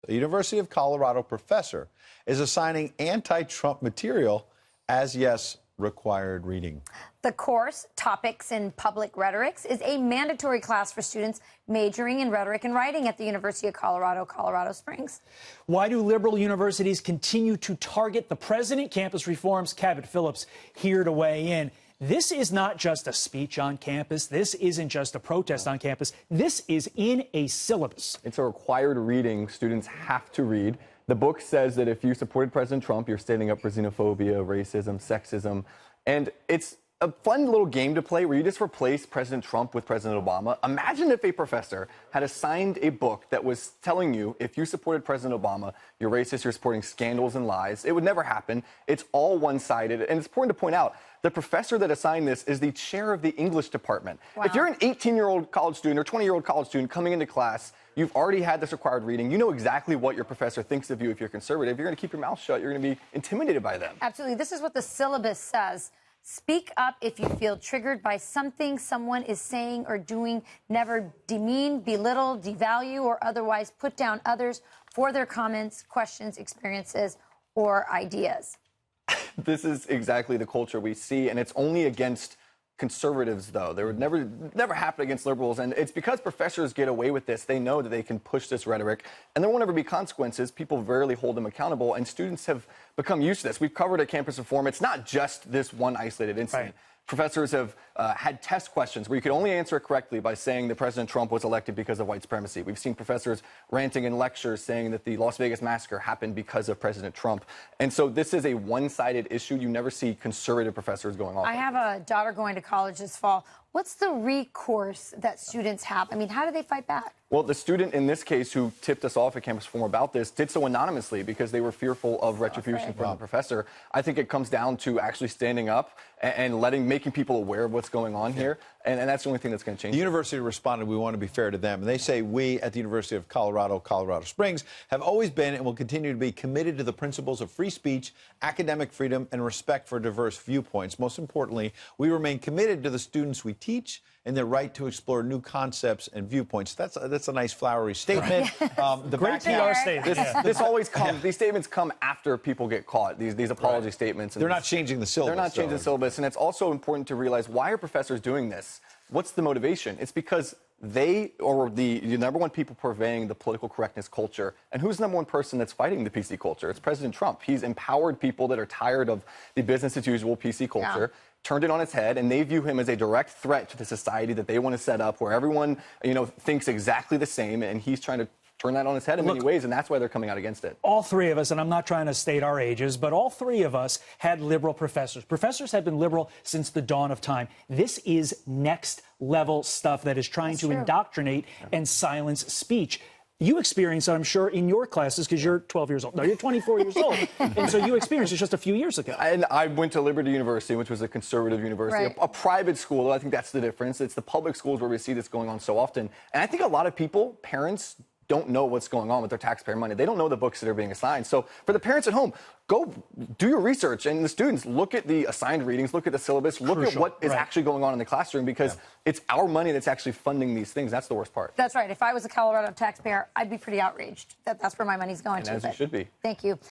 A University of Colorado professor is assigning anti-Trump material as, yes, required reading. The course, Topics in Public Rhetorics, is a mandatory class for students majoring in rhetoric and writing at the University of Colorado, Colorado Springs. Why do liberal universities continue to target the president? Campus Reform's Cabot Phillips here to weigh in. This is not just a speech on campus. This isn't just a protest on campus. This is in a syllabus. It's a required reading students have to read. The book says that if you supported President Trump, you're standing up for xenophobia, racism, sexism. And it's a fun little game to play where you just replace President Trump with President Obama. Imagine if a professor had assigned a book that was telling you if you supported President Obama, you're racist, you're supporting scandals and lies. It would never happen. It's all one-sided. And it's important to point out, the professor that assigned this is the chair of the English department. Wow. If you're an 18-year-old college student or 20-year-old college student coming into class, you've already had this required reading. You know exactly what your professor thinks of you if you're conservative. You're going to keep your mouth shut. You're going to be intimidated by them. Absolutely. This is what the syllabus says. Speak up if you feel triggered by something someone is saying or doing. Never demean, belittle, devalue, or otherwise put down others for their comments, questions, experiences, or ideas. This is exactly the culture we see, and it's only against conservatives, though. They would never happen against liberals, and it's because professors get away with this. They know that they can push this rhetoric, and there won't ever be consequences. People rarely hold them accountable, and students have become used to this. We've covered at Campus Reform. It's not just this one isolated incident. Right. Professors have had test questions where you could only answer it correctly by saying that President Trump was elected because of white supremacy. We've seen professors ranting in lectures saying that the Las Vegas massacre happened because of President Trump. And so this is a one-sided issue. You never see conservative professors going off. I have a daughter going to college this fall. What's the recourse that students have? I mean, how do they fight back? Well, the student in this case who tipped us off at Campus Reform about this did so anonymously because they were fearful of retribution from the professor. I think it comes down to actually standing up and making people aware of what's going on here. And that's the only thing that's going to change. The university responded, we want to be fair to them. And they say we at the University of Colorado, Colorado Springs, have always been and will continue to be committed to the principles of free speech, academic freedom, and respect for diverse viewpoints. Most importantly, we remain committed to the students we teach and their right to explore new concepts and viewpoints. That's a nice flowery statement. The great PR statement. This always comes. These statements come after people get caught. These apology statements. And they're not changing the syllabus. They're not changing the syllabus, and it's also important to realize why are professors doing this? What's the motivation? It's because they are the number one people purveying the political correctness culture. And who's the number one person that's fighting the PC culture? It's President Trump. He's empowered people that are tired of the business as usual PC culture. Yeah. Turned it on its head, and they view him as a direct threat to the society that they want to set up, where everyone, thinks exactly the same, and he's trying to turn that on its head in many ways, and that's why they're coming out against it. All three of us, and I'm not trying to state our ages, but all three of us had liberal professors. Professors have been liberal since the dawn of time. This is next level stuff that is trying to indoctrinate and silence speech. You experience it, I'm sure, in your classes because you're 12 years old. No, you're 24 years old. And so you experienced it just a few years ago. And I went to Liberty University, which was a conservative university, right. a private school. I think that's the difference. It's the public schools where we see this going on so often. And I think a lot of people, parents, don't know what's going on with their taxpayer money. They don't know the books that are being assigned. So for the parents at home, go do your research. And the students, look at the assigned readings, look at the syllabus, look at what is actually going on in the classroom, because it's our money that's actually funding these things. That's the worst part. That's right. If I was a Colorado taxpayer, I'd be pretty outraged that that's where my money's going to. And as you should be. Thank you.